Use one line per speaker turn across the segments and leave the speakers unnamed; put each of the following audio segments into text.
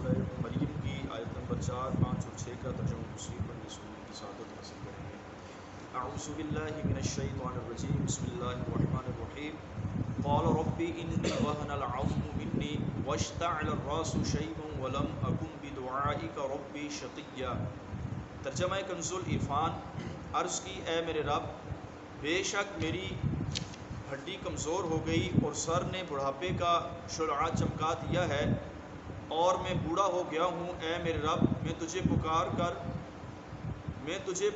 سورہ مریم کی آیت نمبر 4, 5 اور 6 کا ترجمہ تفسیر پر رسول کی سعادت حاصل کریں گے۔ اعوذ باللہ من الشیطان الرجیم، بسم اللہ الرحمن الرحیم۔ قال رب انی وهن العظم منی واشتعل الراس شیبا ولم اکن بدعائک رب شقیا۔ ترجمہ کنز العرفان۔ عرض کی اے میرے رب، بے شک میری ہڈی کمزور ہو گئی اور سر نے بڑھاپے کا شعلہ چمکا دیا ہے اور میں بوڑھا ہو گیا ہوں۔ اے میرے رب، میں تجھے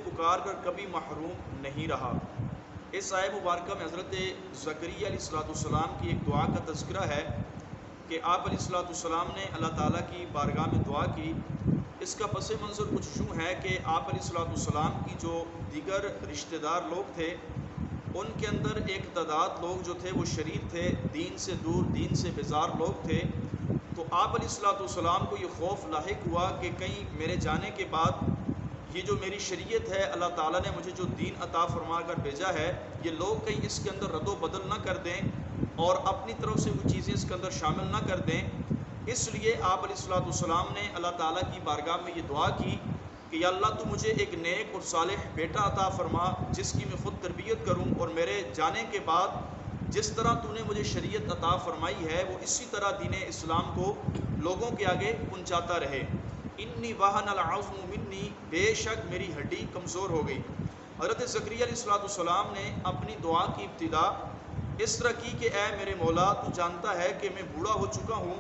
پکار کر کبھی محروم نہیں رہا۔ اس آیت مبارکہ میں حضرت زکریا علیہ السلام کی ایک دعا کا تذکرہ ہے کہ آپ علیہ السلام نے اللہ تعالیٰ کی بارگاہ میں دعا کی۔ اس کا پس منظر کچھ یوں ہے کہ آپ علیہ السلام کی جو دیگر رشتہ دار لوگ تھے، ان کے اندر ایک تعداد لوگ جو تھے وہ شریر تھے، دین سے دور، دین سے بیزار لوگ تھے۔ تو آپ علیہ السلام کو یہ خوف لاحق ہوا کہ کہیں میرے جانے کے بعد یہ جو میری شریعت ہے، اللہ تعالیٰ نے مجھے جو دین عطا فرما کر بھیجا ہے، یہ لوگ کہیں اس کے اندر رد و بدل نہ کر دیں اور اپنی طرف سے وہ چیزیں اس کے اندر شامل نہ کر دیں۔ اس لیے آپ علیہ السلام نے اللہ تعالیٰ کی بارگاہ میں یہ دعا کی کہ یا اللہ، تو مجھے ایک نیک اور صالح بیٹا عطا فرما جس کی میں خود تربیت کروں، اور میرے جانے کے بعد جس طرح تو نے مجھے شریعت عطا فرمائی ہے وہ اسی طرح دین اسلام کو لوگوں کے آگے پہنچاتا رہے۔ انی وہن العظم منی، بے شک میری ہڈی کمزور ہو گئی۔ حضرت زکریا علیہ السلام نے اپنی دعا کی ابتدا اس طرح کی کہ اے میرے مولا، تو جانتا ہے کہ میں بوڑھا ہو چکا ہوں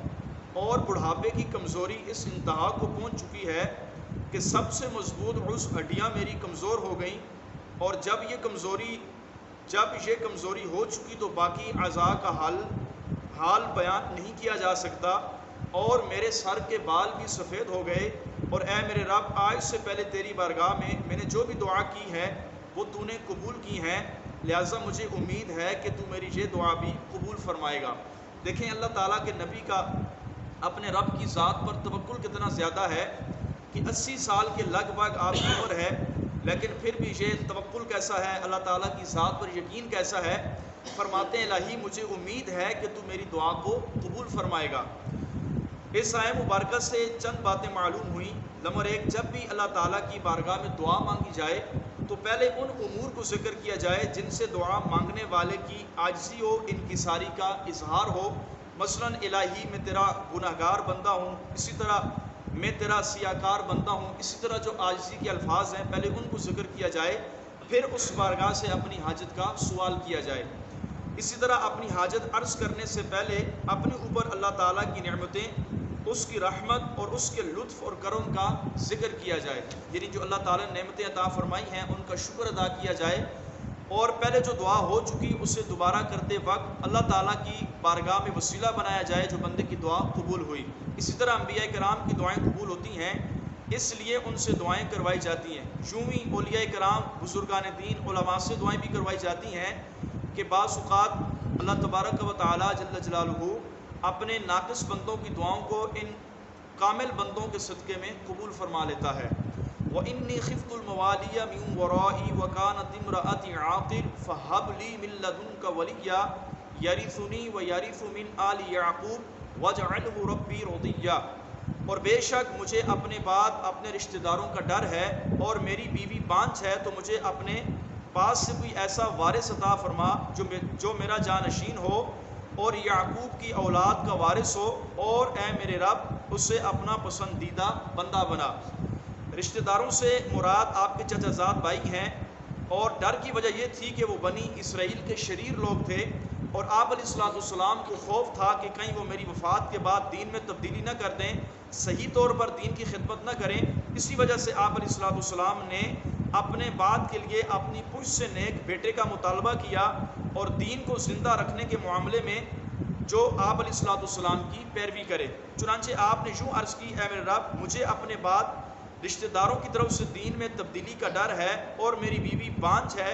اور بڑھاپے کی کمزوری اس انتہا کو پہنچ چکی ہے کہ سب سے مضبوط عضو ہڈیاں میری کمزور ہو گئیں، اور جب یہ کمزوری ہو چکی تو باقی اعضاء کا حال بیان نہیں کیا جا سکتا، اور میرے سر کے بال بھی سفید ہو گئے۔ اور اے میرے رب، آج سے پہلے تیری بارگاہ میں نے جو بھی دعا کی ہے وہ تو نے قبول کی ہیں، لہٰذا مجھے امید ہے کہ تو میری یہ دعا بھی قبول فرمائے گا۔ دیکھیں اللہ تعالیٰ کے نبی کا اپنے رب کی ذات پر توکل کتنا زیادہ ہے کہ 80 سال کے لگ بھگ آپ کی عمر ہے، لیکن پھر بھی یہ توکل کیسا ہے، اللہ تعالیٰ کی ذات پر یقین کیسا ہے۔ فرماتے ہیں الہی مجھے امید ہے کہ تو میری دعا کو قبول فرمائے گا۔ اس آیت مبارکہ سے چند باتیں معلوم ہوئیں۔ نمبر 1، جب بھی اللہ تعالیٰ کی بارگاہ میں دعا مانگی جائے تو پہلے ان امور کو ذکر کیا جائے جن سے دعا مانگنے والے کی عاجزی و انکساری کا اظہار ہو۔ مثلاً الہی میں تیرا گناہگار بندہ ہوں، اسی طرح میں تیرا سیاکار بندہ ہوں، اسی طرح جو عاجزی کے الفاظ ہیں پہلے ان کو ذکر کیا جائے، پھر اس بارگاہ سے اپنی حاجت کا سوال کیا جائے۔ اسی طرح اپنی حاجت عرض کرنے سے پہلے اپنے اوپر اللہ تعالیٰ کی نعمتیں، اس کی رحمت اور اس کے لطف اور کرم کا ذکر کیا جائے، یعنی جو اللہ تعالیٰ نے نعمتیں عطا فرمائی ہیں ان کا شکر ادا کیا جائے، اور پہلے جو دعا ہو چکی اسے دوبارہ کرتے وقت اللہ تعالیٰ کی بارگاہ میں وسیلہ بنایا جائے جو بندے کی دعا قبول ہوئی۔ اسی طرح انبیاء کرام کی دعائیں قبول ہوتی ہیں، اس لیے ان سے دعائیں کروائی جاتی ہیں۔ یوں ہی اولیاء کرام، بزرگان دین، علماء سے دعائیں بھی کروائی جاتی ہیں کہ بعض اوقات اللہ تبارک و تعالیٰ جل جلالہ اپنے ناقص بندوں کی دعاؤں کو ان کامل بندوں کے صدقے میں قبول فرما لیتا ہے۔ وَإِنِّي خِفْتُ الْمَوَالِيَ مِن وَرَائِي وَكَانَتِ امْرَأَتِي عَاقِرَ فَهَبْ لِي مِن لَّدُنكَ وَلِيًّا يَرِثُنِي وَيَرِثُ مِن آلِ يَعْقُوبَ وَاجْعَلْهُ رَبِّي رَضِيًّا۔ اور بے شک مجھے اپنے بعد اپنے رشتہ داروں کا ڈر ہے، اور میری بیوی بانجھ ہے، تو مجھے اپنے پاس سے کوئی ایسا وارث عطا فرما جو میرا جانشین ہو اور یعقوب کی اولاد کا وارث ہو، اور اے میرے رب اسے اپنا پسندیدہ بندہ بنا۔ رشتہ داروں سے مراد آپ کے چچا زاد بھائی ہیں، اور ڈر کی وجہ یہ تھی کہ وہ بنی اسرائیل کے شریر لوگ تھے، اور آپ علیہ السلام کو خوف تھا کہ کہیں وہ میری وفات کے بعد دین میں تبدیلی نہ کر دیں، صحیح طور پر دین کی خدمت نہ کریں۔ اسی وجہ سے آپ علیہ السلام نے اپنے بعد کے لیے اپنی پشت سے نیک بیٹے کا مطالبہ کیا، اور دین کو زندہ رکھنے کے معاملے میں جو آپ علیہ السلام کی پیروی کرے۔ چنانچہ آپ نے یوں عرض کی، اے میرے رب، مجھے اپنے بعد رشتہ داروں کی طرف سے دین میں تبدیلی کا ڈر ہے، اور میری بیوی بانجھ ہے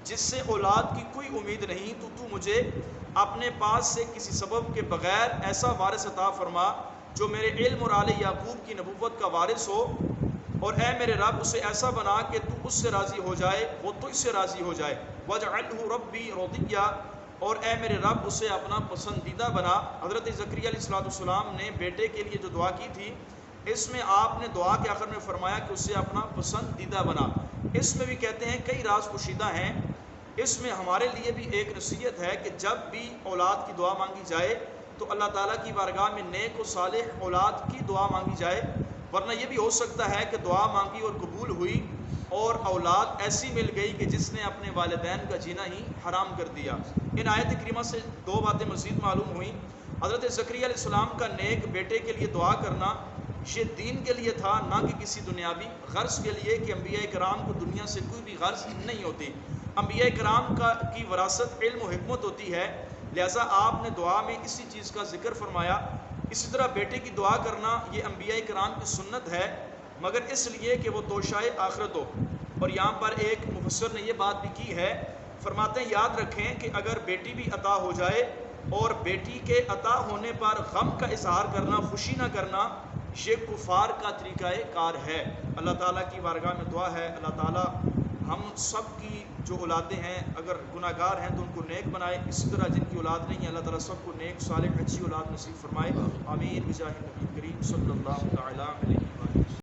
جس سے اولاد کی کوئی امید نہیں، تو مجھے اپنے پاس سے کسی سبب کے بغیر ایسا وارث عطا فرما جو میرے علم اور آل یعقوب کی نبوت کا وارث ہو، اور اے میرے رب اسے ایسا بنا کہ تو اس سے راضی ہو جائے، وہ تو اس سے راضی ہو جائے۔ وَاجْعَلْهُ رَبِّي رَضِيًّا، اور اے میرے رب اسے اپنا پسندیدہ بنا۔ حضرت زکریا علیہ السلام نے بیٹے کے لیے جو دعا کی تھی اس میں آپ نے دعا کے آخر میں فرمایا کہ اسے اپنا پسندیدہ بنا. اس میں بھی کہتے ہیں کئی راز پوشیدہ ہیں. اس میں ہمارے لیے بھی ایک نصیحت ہے کہ جب بھی اولاد کی دعا مانگی جائے تو اللہ تعالیٰ کی بارگاہ میں نیک و صالح اولاد کی دعا مانگی جائے، ورنہ یہ بھی ہو سکتا ہے کہ دعا مانگی اور قبول ہوئی اور اولاد ایسی مل گئی کہ جس نے اپنے والدین کا جینا ہی حرام کر دیا. ان آیت کریمہ سے دو باتیں مزید معلوم ہوئیں. حضرت زکریا علیہ السلام کا نیک بیٹے کے لیے دعا کرنا یہ دین کے لیے تھا، نہ کہ کسی دنیاوی غرض کے لیے، کہ انبیاء کرام کو دنیا سے کوئی بھی غرض نہیں ہوتی. انبیاء کرام کی وراثت علم و حکمت ہوتی ہے، لہٰذا آپ نے دعا میں اسی چیز کا ذکر فرمایا. اسی طرح بیٹے کی دعا کرنا یہ انبیاء کرام کی سنت ہے، مگر اس لیے کہ وہ توشائے آخرت ہو. اور یہاں پر ایک مفسر نے یہ بات بھی کی ہے، فرماتے ہیں یاد رکھیں کہ اگر بیٹی بھی عطا ہو جائے اور بیٹی کے عطا ہونے پر غم کا اظہار کرنا، خوشی نہ کرنا، یہ کفار کا طریقہ کار ہے. اللہ تعالیٰ کی بارگاہ میں دعا ہے اللہ تعالیٰ ہم سب کی جو اولادیں ہیں اگر گناہ گار ہیں تو ان کو نیک بنائے، اسی طرح جن کی اولاد نہیں ہے اللہ تعالیٰ سب کو نیک صالح اچھی اولاد نصیب فرمائے. آمین بجاہ نبی کریم صلی اللہ تعالیٰ علیہ وسلم.